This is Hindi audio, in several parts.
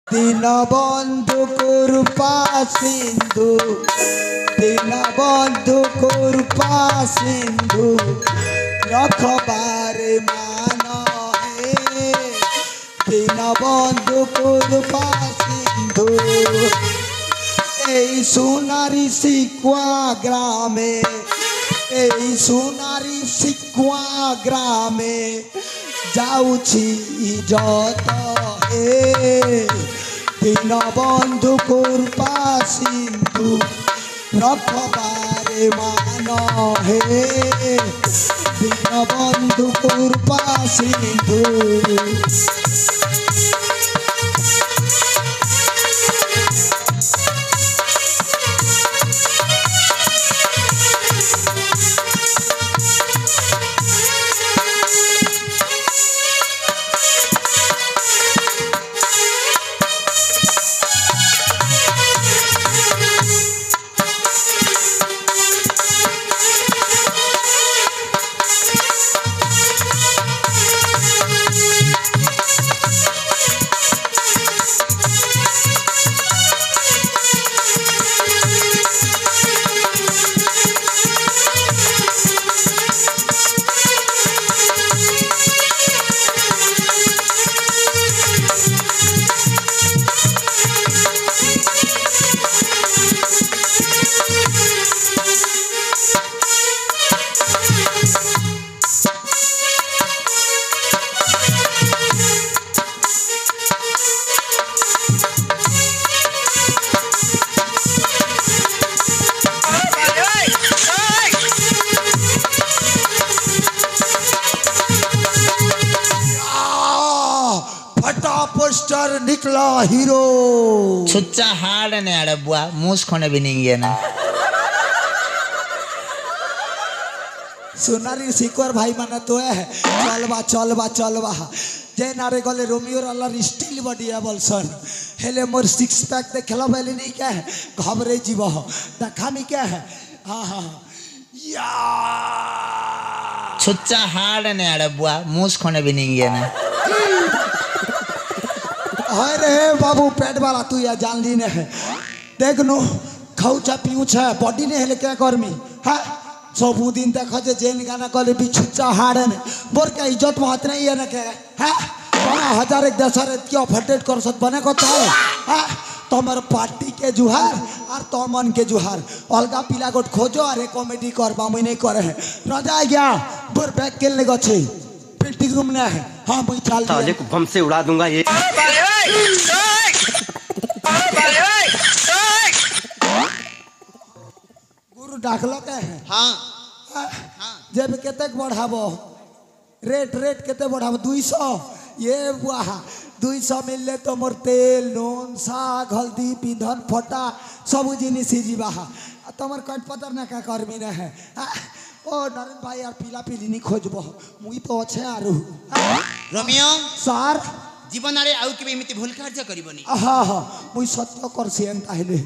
দীনবন্ধু করুপা সিন্ধু দীনবন্ধু করুপা সিন্ধু রখবারে মান হে দীনবন্ধু করুপা সিন্ধু এই সোনারি শিকুয়া গ্রামে এই সোনারি শিকুয়া গ্রামে যাউছি যত হে দীনবন্ধু করুপা সিন্ধু রখবারে মান হে দীনবন্ধু করুপা সিন্ধু पोस्टर निकला हीरो छुच्चा हाड़ ने अड़े बुआ मूस खोने भी नहीं गया ना सोनारी सिक्वर भाई माने तो है चलबा जे नारे गले रोमियो अल्लाह स्टील बॉडी है बोलसन हेले मोर सिक्स पैक दे खेला बेली नहीं क्या है घबरे जीव देखामी क्या है हाँ हाँ या छुच्चा हाड़ ने अड़े बुआ मूस खोने भी नहीं गया ना हाय रे बाबू पेट वाला तू या जान ली ने देख नो खाऊचा पीऊचा बॉडी ने हेले क्या करमी हाँ सब दिन देखो जे जेन गाना कले बिछुचा हाड़े ने बोर क्या इज्जत महत नहीं है ना क्या हाँ बना हजार एक दस क्यों फटेट कर सक बने को चाहे हाँ तुम्हारे पार्टी के जुहार और तमन के जुहार अलगा पिला गोट खोजो अरे कॉमेडी कर बामुई नहीं करे है राजा गया बोर बैग खेलने को छे पेटी रूम ने है हाँ मुझे चाल साले को बम से उड़ा दूंगा ये गुरु दाखला के है हाँ जब केते बढ़ाबो रेट केते बढ़ाबो 200 ये बुआ 200 मिलले तो मोर तेल नून साग हल्दी पीधन फटा सब जिनिस जीवा तमर कट पतर ना का कर्मी ना है ओ नरेन भाई यार पीला पीली नहीं खोजबो मुई तो अच्छे आरु रोमियो सर जीवन आरे आउ के एमिति भूल कार्य करिबनी हाँ हाँ मुई सत्य करसियन ताहिले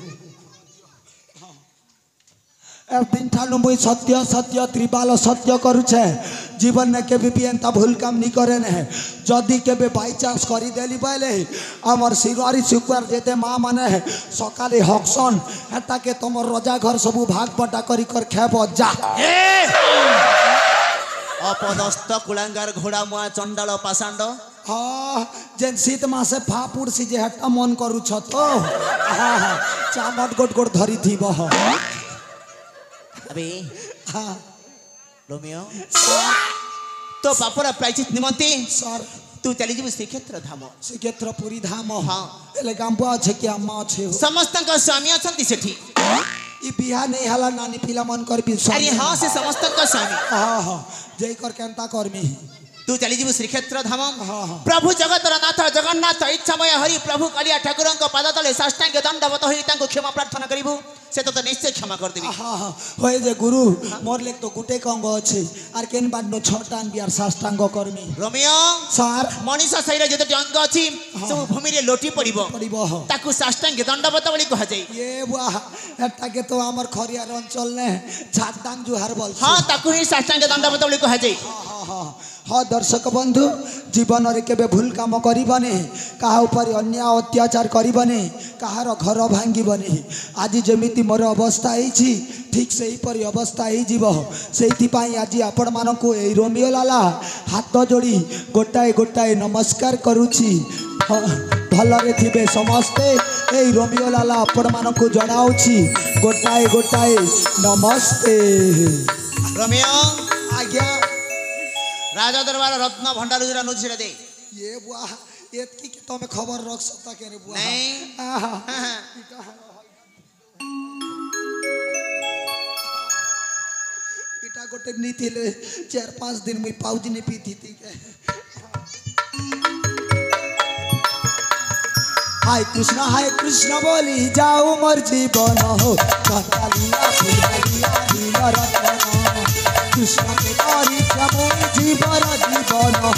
दिन ठानु मुई सत्य सत्य त्रिपाल सत्य करुछे जीवन में केबे भी एंता भूल काम नहीं करे ने जदि केबे बाई चांस करी देली बाले हमर सिरवारी सुकुआर जेते माँ माने है सकाले हक्सन हेता के तमर रजा घर सबू भाग बटा करी कर खेबो जा अपदस्थ कुलांगार घोड़ा मुआ चंडाल पाषांड हाँ जेन शीत मासे फापुर सी जे हटा मन करू छ तो हाँ हाँ चामट गोट गोट धरी थीब अबे हाँ रोमियो तो बापर प्रायचित निमंते सर तू चली जीव श्रीक्षेत्र धाम श्रीक्षेत्र पुरी धाम हाँ एले गांबुआ छे कि अम्मा छे समस्त स्वामी अछंती सेठी ई बिहा नहीं हला नानी पिला मन कर भी अरे हाँ से समस्त स्वामी हाँ हाँ जय कर केंता करमी तू चली जीव श्रीक्षेत्र धाम हाँ हाँ प्रभु जगतर नाथ जगन्नाथ इच्छामय हरि प्रभु कालिया ठाकुर पाद तले साष्टांग दंडवत होई तांको क्षमा प्रार्थना करिबु से तो निश्चय क्षमा कर देबी हाँ हाँ होए जे गुरु मोर लेक तो गुटे कंग अच्छे आर केन बाडनो छटान बियार साष्टांग कर्मी रोमियो सार मनीष शरीर जते अंग अछि सब भूमि रे लोटी पड़िबो पड़िबो ताकू साष्टांग दंडवत बोली कहा जाय ये बुआ एटाके तो हमर खरियार अंचल ने छाटांग जुहार बोल हां ताकू ही साष्टांग दंडवत बोली कहा जाय हाँ दर्शक बंधु जीवन रे केबे भूल काम करिबने कहा ऊपर अन्याय अत्याचार करिबने कहार घर भांगिबने आज जेमिति मोर अवस्था होईछि ठीक सही परि अवस्था होई जीवो सेति पई आज आपण मानको ए रोमियो लाला हाथ जोड़ी गोटाए गोटाए नमस्कार करूछि भलरे थिबे समस्ते ए रोमियो लाला आपण मानको जणाउछि गोटाए गोटाए नमस्ते रोमियो आज्ञा राजा दरबार रत्न भंडार जरा नुछिरा दे ये बुआ एतकी के तो में खबर रख सकता के रे बुआ नहीं इटा गोटे नीति ले 4-5 दिन में पाउज नहीं पीती थी के हाय कृष्ण बोली जाओ मोर जीवन हो कालिया फुलिया नील रत्न कृष्ण के तारी जमुई जीवन हो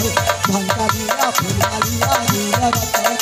भंगालिया फुलिया नील रत्न